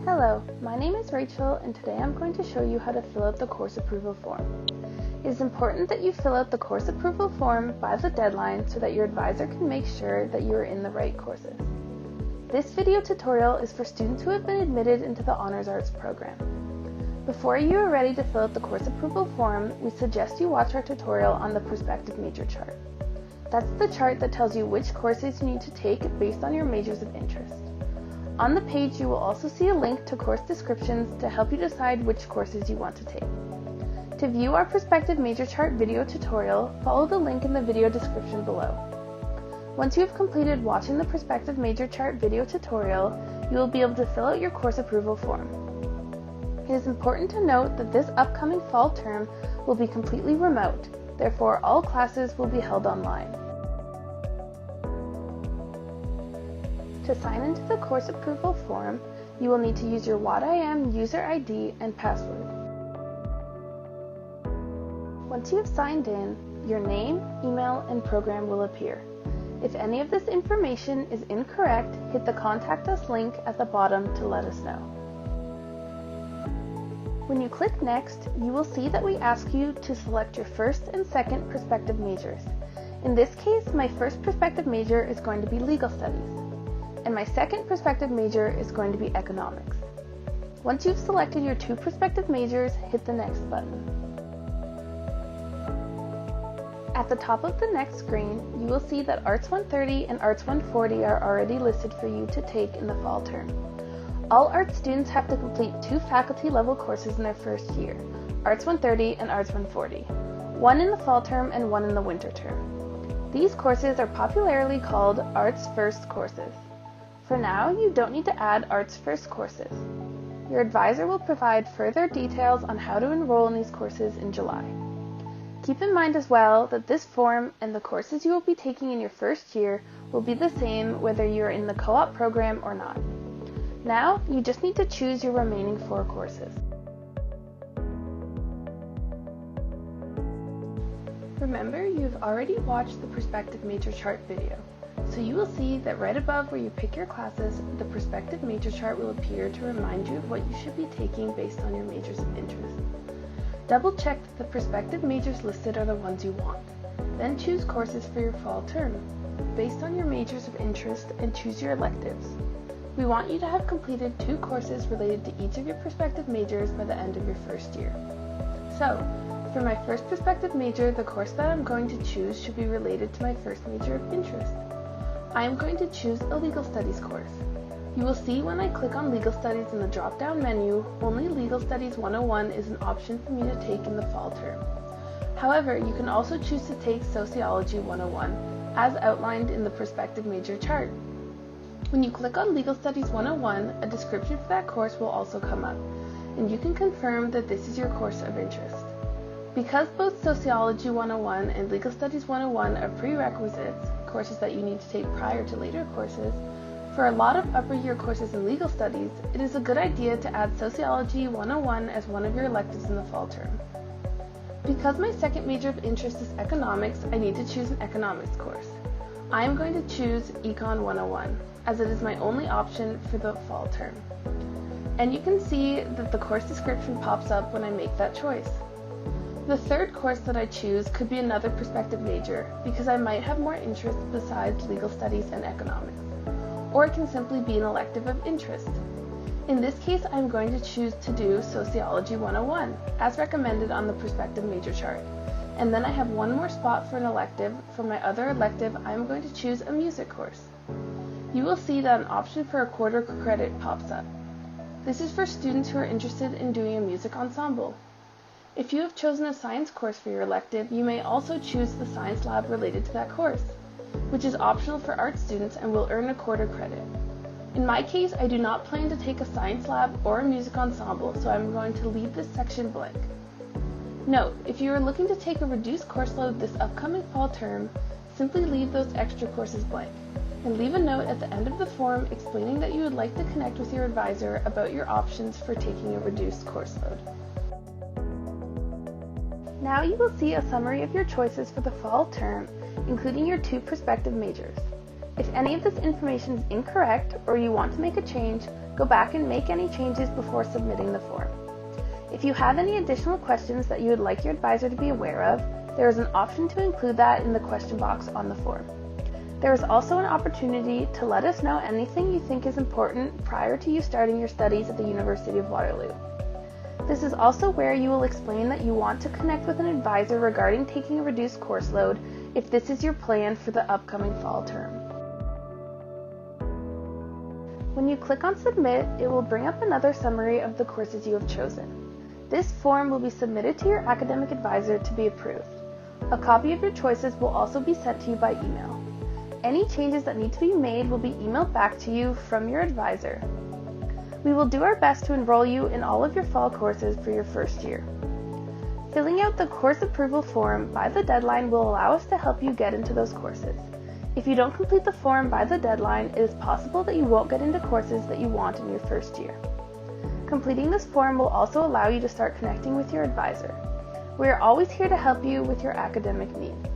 Hello, my name is Rachel and today I'm going to show you how to fill out the course approval form. It is important that you fill out the course approval form by the deadline so that your advisor can make sure that you are in the right courses. This video tutorial is for students who have been admitted into the Honors Arts program. Before you are ready to fill out the course approval form, we suggest you watch our tutorial on the prospective major chart. That's the chart that tells you which courses you need to take based on your majors of interest. On the page, you will also see a link to course descriptions to help you decide which courses you want to take. To view our prospective major chart video tutorial, follow the link in the video description below. Once you have completed watching the prospective major chart video tutorial, you will be able to fill out your course approval form. It is important to note that this upcoming fall term will be completely remote, therefore all classes will be held online. To sign into the course approval form, you will need to use your WhatIam user ID and password. Once you have signed in, your name, email, and program will appear. If any of this information is incorrect, hit the Contact Us link at the bottom to let us know. When you click Next, you will see that we ask you to select your first and second prospective majors. In this case, my first prospective major is going to be Legal Studies, and my second prospective major is going to be Economics. Once you've selected your two prospective majors, hit the Next button. At the top of the next screen, you will see that Arts 130 and Arts 140 are already listed for you to take in the fall term. All arts students have to complete two faculty-level courses in their first year, Arts 130 and Arts 140, one in the fall term and one in the winter term. These courses are popularly called Arts First courses. For now, you don't need to add Arts First courses. Your advisor will provide further details on how to enroll in these courses in July. Keep in mind as well that this form and the courses you will be taking in your first year will be the same whether you're in the co-op program or not. Now, you just need to choose your remaining 4 courses. Remember, you've already watched the prospective major chart video, so you will see that right above where you pick your classes, the prospective major chart will appear to remind you of what you should be taking based on your majors of interest. Double check that the prospective majors listed are the ones you want. Then choose courses for your fall term, based on your majors of interest, and choose your electives. We want you to have completed 2 courses related to each of your prospective majors by the end of your first year. So, for my first prospective major, the course that I'm going to choose should be related to my first major of interest. I am going to choose a Legal Studies course. You will see when I click on Legal Studies in the drop-down menu, only Legal Studies 101 is an option for me to take in the fall term. However, you can also choose to take Sociology 101, as outlined in the prospective major chart. When you click on Legal Studies 101, a description for that course will also come up, and you can confirm that this is your course of interest. Because both Sociology 101 and Legal Studies 101 are prerequisites, courses that you need to take prior to later courses, for a lot of upper year courses in legal studies, it is a good idea to add Sociology 101 as one of your electives in the fall term. Because my second major of interest is economics, I need to choose an economics course. I am going to choose Econ 101, as it is my only option for the fall term. And you can see that the course description pops up when I make that choice. The third course that I choose could be another prospective major, because I might have more interest besides legal studies and economics. Or it can simply be an elective of interest. In this case, I'm going to choose to do Sociology 101, as recommended on the prospective major chart. And then I have one more spot for an elective. For my other elective, I'm going to choose a music course. You will see that an option for a quarter credit pops up. This is for students who are interested in doing a music ensemble. If you have chosen a science course for your elective, you may also choose the science lab related to that course, which is optional for art students and will earn a quarter credit. In my case, I do not plan to take a science lab or a music ensemble, so I'm going to leave this section blank. Note, if you are looking to take a reduced course load this upcoming fall term, simply leave those extra courses blank, and leave a note at the end of the form explaining that you would like to connect with your advisor about your options for taking a reduced course load. Now you will see a summary of your choices for the fall term, including your 2 prospective majors. If any of this information is incorrect or you want to make a change, go back and make any changes before submitting the form. If you have any additional questions that you would like your advisor to be aware of, there is an option to include that in the question box on the form. There is also an opportunity to let us know anything you think is important prior to you starting your studies at the University of Waterloo. This is also where you will explain that you want to connect with an advisor regarding taking a reduced course load if this is your plan for the upcoming fall term. When you click on Submit, it will bring up another summary of the courses you have chosen. This form will be submitted to your academic advisor to be approved. A copy of your choices will also be sent to you by email. Any changes that need to be made will be emailed back to you from your advisor. We will do our best to enroll you in all of your fall courses for your first year. Filling out the course approval form by the deadline will allow us to help you get into those courses. If you don't complete the form by the deadline, it is possible that you won't get into courses that you want in your first year. Completing this form will also allow you to start connecting with your advisor. We are always here to help you with your academic needs.